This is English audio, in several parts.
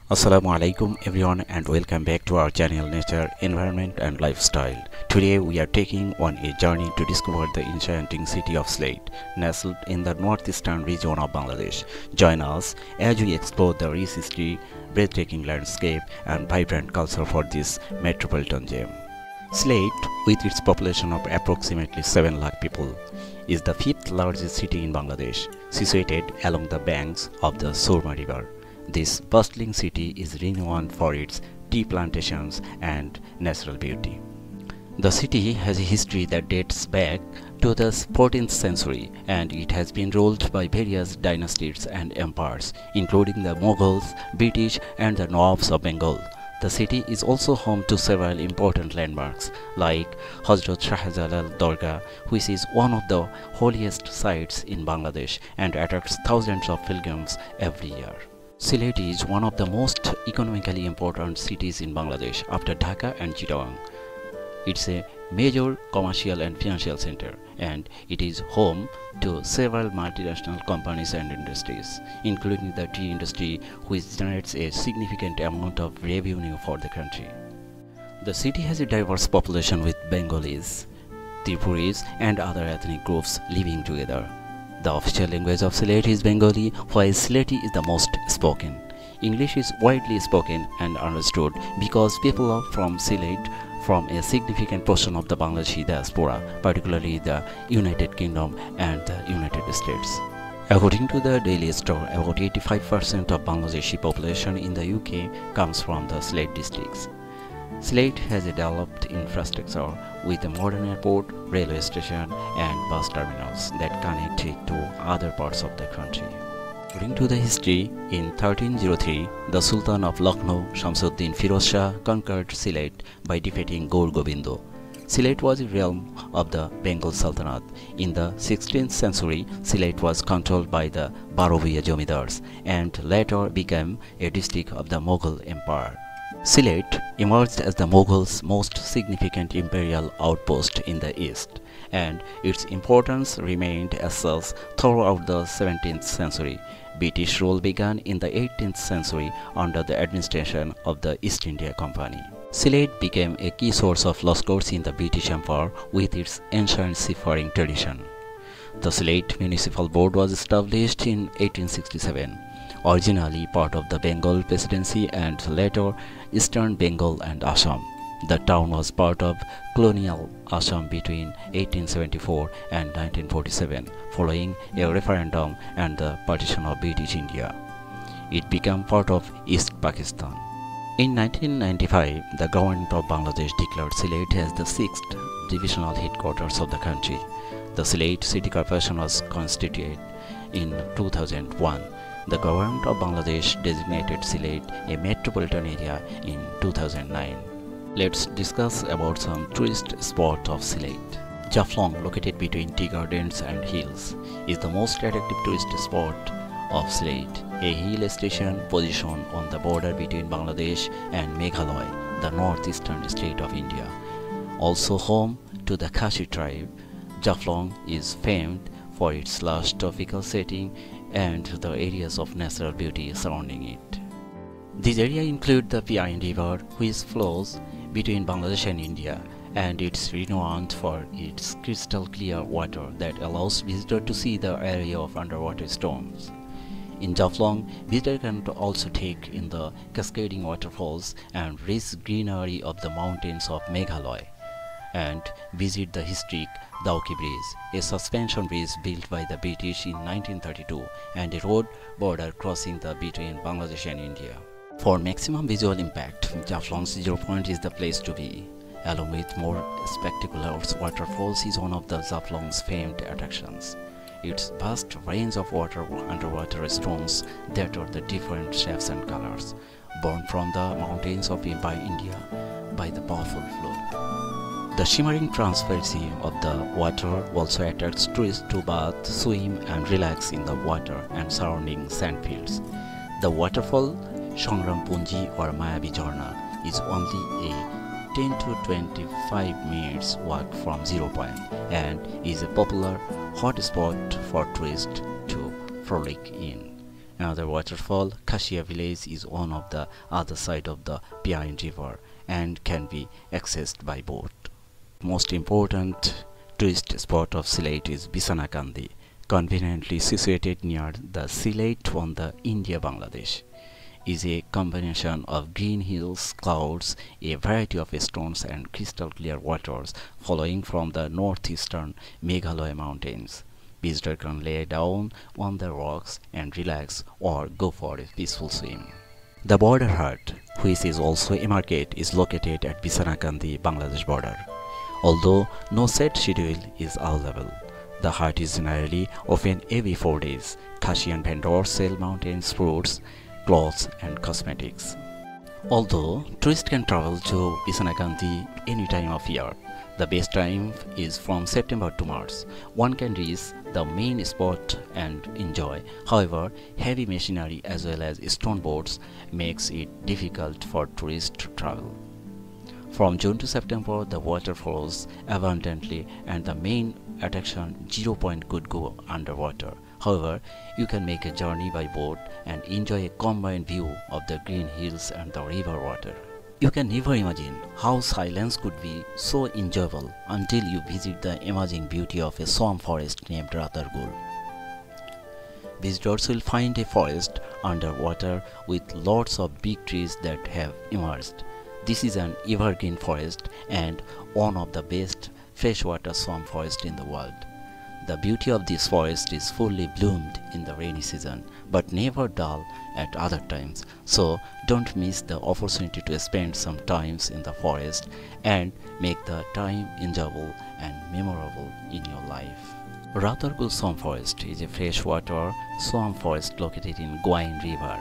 Assalamu alaikum everyone and welcome back to our channel Nature, Environment and Lifestyle. Today we are taking on a journey to discover the enchanting city of Sylhet, nestled in the northeastern region of Bangladesh. Join us as we explore the rich history, breathtaking landscape and vibrant culture for this metropolitan gem. Sylhet, with its population of approximately 7 lakh people, is the fifth largest city in Bangladesh, situated along the banks of the Surma River. This bustling city is renowned for its tea plantations and natural beauty. The city has a history that dates back to the 14th century, and it has been ruled by various dynasties and empires, including the Mughals, British and the Nawabs of Bengal. The city is also home to several important landmarks like Hazrat Shahjalal Dargah, which is one of the holiest sites in Bangladesh and attracts thousands of pilgrims every year. Sylhet is one of the most economically important cities in Bangladesh after Dhaka and Chittagong. It's a major commercial and financial center, and it is home to several multinational companies and industries, including the tea industry, which generates a significant amount of revenue for the country. The city has a diverse population with Bengalis, Tripuris, and other ethnic groups living together. The official language of Sylhet is Bengali, while Sylheti is the most spoken. English is widely spoken and understood because people from Sylhet form a significant portion of the Bangladeshi diaspora, particularly the United Kingdom and the United States. According to the Daily Star, about 85% of Bangladeshi population in the UK comes from the Sylhet districts. Sylhet has a developed infrastructure with a modern airport, railway station and bus terminals that connect it to other parts of the country. According to the history, in 1303, the Sultan of Lucknow, Shamsuddin Firoz Shah, conquered Sylhet by defeating Gaur Gobindo. Sylhet was a realm of the Bengal Sultanate. In the 16th century, Sylhet was controlled by the Baroviya Jomidars and later became a district of the Mughal Empire. Sylhet emerged as the Mughals' most significant imperial outpost in the east, and its importance remained as such throughout the 17th century. British rule began in the 18th century under the administration of the East India Company. Sylhet became a key source of lost goods in the British Empire with its ancient seafaring tradition. The Sylhet Municipal Board was established in 1867. Originally part of the Bengal Presidency and later Eastern Bengal and Assam. The town was part of colonial Assam between 1874 and 1947, following a referendum and the partition of British India. It became part of East Pakistan. In 1995, the government of Bangladesh declared Sylhet as the 6th divisional headquarters of the country. The Sylhet City Corporation was constituted in 2001. The government of Bangladesh designated Sylhet a metropolitan area in 2009. Let's discuss about some tourist spots of Sylhet. Jaflong, located between tea gardens and hills, is the most attractive tourist spot of Sylhet, a hill station positioned on the border between Bangladesh and Meghalaya, the northeastern state of India. Also home to the Khashi tribe, Jaflong is famed for its lush tropical setting and the areas of natural beauty surrounding it. These areas include the Piyain River, which flows between Bangladesh and India, and it's renowned for its crystal clear water that allows visitors to see the area of underwater storms. In Jaflong, visitors can also take in the cascading waterfalls and rich greenery of the mountains of Meghalaya, and visit the historic Dhaka Bridge, a suspension bridge built by the British in 1932 and a road border crossing between Bangladesh and India. For maximum visual impact, Jaflong's Zero Point is the place to be. Along with more spectacular waterfalls is one of the Jaflong's famed attractions. Its vast range of underwater stones that are the different shapes and colors, born from the mountains of India by the powerful flood. The shimmering transparency of the water also attracts tourists to bath, swim and relax in the water and surrounding sandfields. The waterfall Sangram Punji or Mayavi Jharna is only a 10 to 25 minutes walk from Zero Point and is a popular hot spot for tourists to frolic in. Another waterfall, Khashia village, is on of the other side of the Piyain River and can be accessed by boat. Most important tourist spot of Sylhet is Bisnakandi, conveniently situated near the Sylhet on the India-Bangladesh. Is a combination of green hills, clouds, a variety of stones and crystal clear waters flowing from the northeastern Meghalaya mountains. Visitors can lay down on the rocks and relax or go for a peaceful swim. The border hut, which is also a market, is located at Bisnakandi, Bangladesh border. Although no set schedule is available, the hut is generally open every 4 days. Khasian vendors sell mountains, fruits, clothes and cosmetics. Although tourists can travel to Bisnakandi any time of year, the best time is from September to March. One can reach the main spot and enjoy. However, heavy machinery as well as stone boats makes it difficult for tourists to travel. From June to September, the water flows abundantly and the main attraction, 0 Point, could go underwater. However, you can make a journey by boat and enjoy a combined view of the green hills and the river water. You can never imagine how silence could be so enjoyable until you visit the amazing beauty of a swamp forest named Ratargul. Visitors will find a forest underwater with lots of big trees that have emerged. This is an evergreen forest and one of the best freshwater swamp forests in the world. The beauty of this forest is fully bloomed in the rainy season, but never dull at other times. So don't miss the opportunity to spend some times in the forest and make the time enjoyable and memorable in your life. Ratargul Swamp Forest is a freshwater swamp forest located in Piyain River,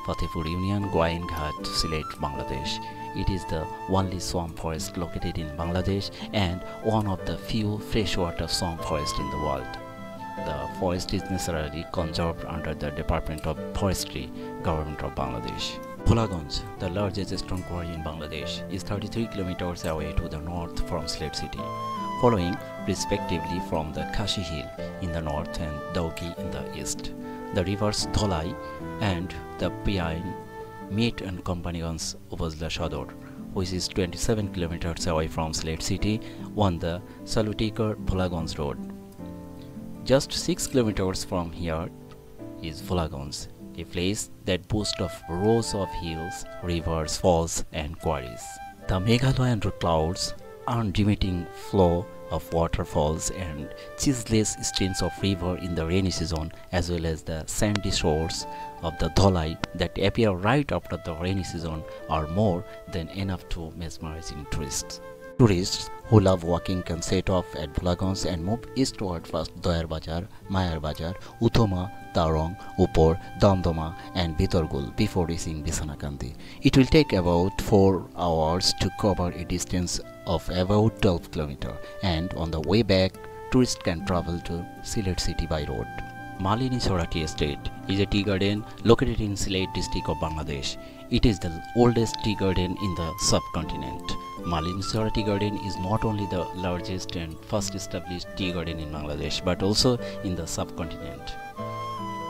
Fatehpur Union, Piyain Ghat, Sylhet, Bangladesh. It is the only swamp forest located in Bangladesh and one of the few freshwater swamp forests in the world. The forest is naturally conserved under the Department of Forestry, Government of Bangladesh. Phulaganj, the largest stone quarry in Bangladesh, is 33 kilometers away to the north from Sylhet city, following respectively from the Khashi Hill in the north and Dauki in the east. The rivers Dholai and the Piyain meet and Companions Upazila Sador, which is 27 kilometers away from Sylhet city on the Salutikar Phulaganj road. Just 6 kilometers from here is Phulaganj, a place that boasts of rows of hills, rivers, falls and quarries. The Meghalayan clouds, unremitting flow of waterfalls and ceaseless streams of river in the rainy season, as well as the sandy shores of the Dholai that appear right after the rainy season, are more than enough to mesmerizing tourists. Tourists who love walking can set off at Phulaganj and move eastward past Doyar Bazar, Mayar Bazar, Uthoma, Tarong, Upor, Damdoma and Bitorgul before reaching Bisnakandi. It will take about 4 hours to cover a distance of about 12 km, and on the way back, tourists can travel to Sylhet city by road. Malinisora Tea Estate is a tea garden located in Sylhet district of Bangladesh. It is the oldest tea garden in the subcontinent. Malinisora Tea Garden is not only the largest and first established tea garden in Bangladesh, but also in the subcontinent.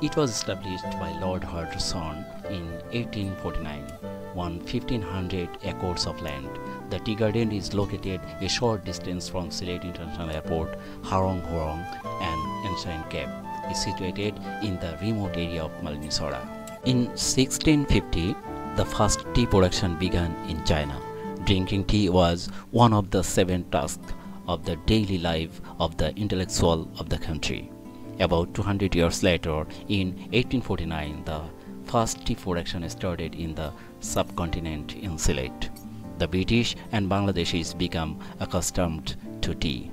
It was established by Lord Hardson in 1849 on 1500 acres of land. The tea garden is located a short distance from Sylhet International Airport. Harong Horong, an ancient cave, is situated in the remote area of Malinisora. In 1650, the first tea production began in China. Drinking tea was one of the 7 tasks of the daily life of the intellectual of the country. About 200 years later, in 1849, the first tea production started in the subcontinent in Sylhet. The British and Bangladeshis became accustomed to tea.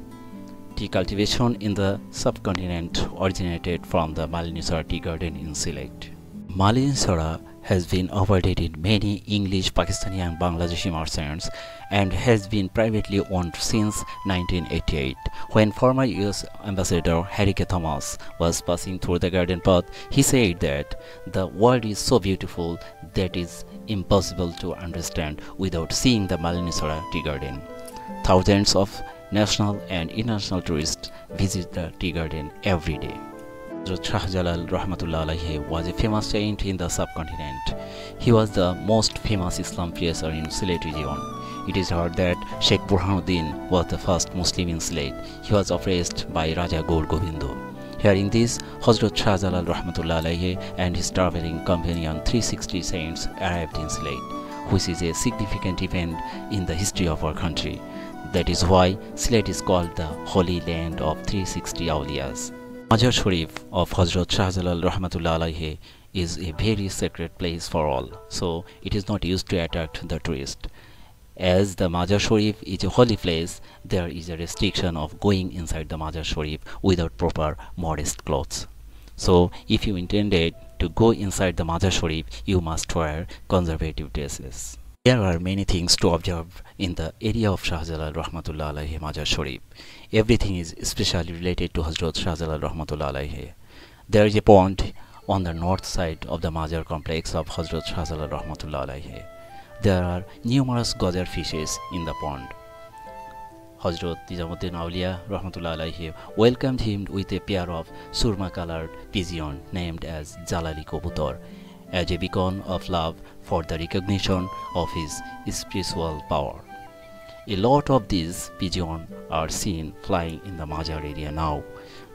Tea cultivation in the subcontinent originated from the Malinisora Tea Garden in Sylhet. Malinisora has been operated in many English, Pakistani and Bangladeshi merchants and has been privately owned since 1988. When former US Ambassador Harry K. Thomas was passing through the garden path, he said that the world is so beautiful that is impossible to understand without seeing the Malinisora Tea Garden. Thousands of national and international tourists visit the tea garden every day. Hazrat Shah Jalal Rahmatullah Alayhi was a famous saint in the subcontinent. He was the most famous Islam preacher in Sylhet region. It is heard that Sheikh Burhanuddin was the first Muslim in Sylhet. He was oppressed by Raja Gol Gobindo. Hearing this, Hazrat Shah Jalal Rahmatullah Alayhi and his traveling companion 360 saints arrived in Sylhet, which is a significant event in the history of our country. That is why Sylhet is called the Holy Land of 360 Awliyas. Majar Sharif of Hazrat Shah Jalal Rahmatullah Alayhi is a very sacred place for all, so it is not used to attract the tourist. As the Majar Sharif is a holy place, there is a restriction of going inside the Majar Sharif without proper modest clothes. So if you intended to go inside the Majar Sharif, you must wear conservative dresses. There are many things to observe in the area of Shah Jalal Rahmatullah Alayhi Majar Sharif. Everything is especially related to Hazrat Shah Jalal Rahmatullah Alayhi. There is a pond on the north side of the Majar complex of Hazrat Shah Jalal Rahmatullah Alayhi. There are numerous gajar fishes in the pond. Hazrat Nizamuddin Awliya Rahmatullah Alayhi welcomed him with a pair of surma-colored pigeon named as Jalali Kabutar, as a beacon of love for the recognition of his spiritual power. A lot of these pigeons are seen flying in the Majar area now.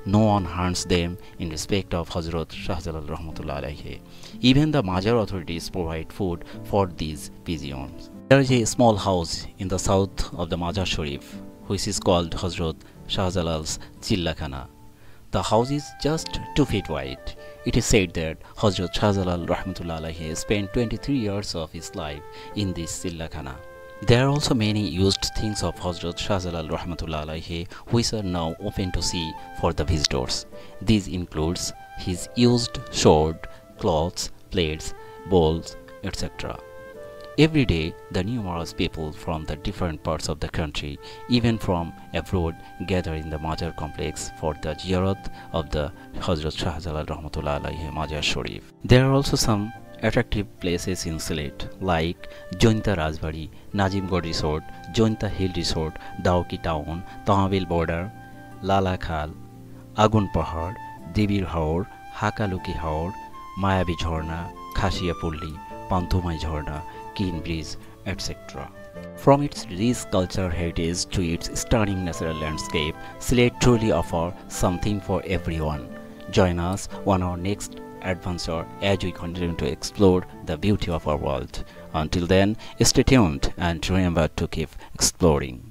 No one hunts them in respect of Hazrat Shah Jalal Rahmatullah Alayhi. Even the Majar authorities provide food for these pigeons. There is a small house in the south of the Majar Sharif, which is called Hazrat Shah Jalal's Chillakhana. The house is just 2 feet wide. It is said that Hazrat Shah Jalal Rahmatullah Alayhi spent 23 years of his life in this Chillakhana. There are also many used things of Hazrat Shah Jalal Rahmatullah Alayhi which are now open to see for the visitors. These includes his used sword, cloths, plates, bowls, etc. Every day, the numerous people from the different parts of the country, even from abroad, gather in the Majar complex for the ziyarat of the Hazrat Shah Jalal Rahmatullah Alayhi Majar Sharif. There are also some attractive places in Sylhet like Jointa Rajbari, Nazimgad Resort, Jointa Hill Resort, Dauki Town, Tamavil Border, Lala Khal, Agun Pahad, Debir Haur, Hakaluki Haur, Mayabi Jhorna, Khashia Pulli, Panthumai Jhorna, Keen Bridge, etc. From its rich cultural heritage to its stunning natural landscape, Sylhet truly offers something for everyone. Join us on our next adventure as we continue to explore the beauty of our world. Until then, stay tuned and remember to keep exploring.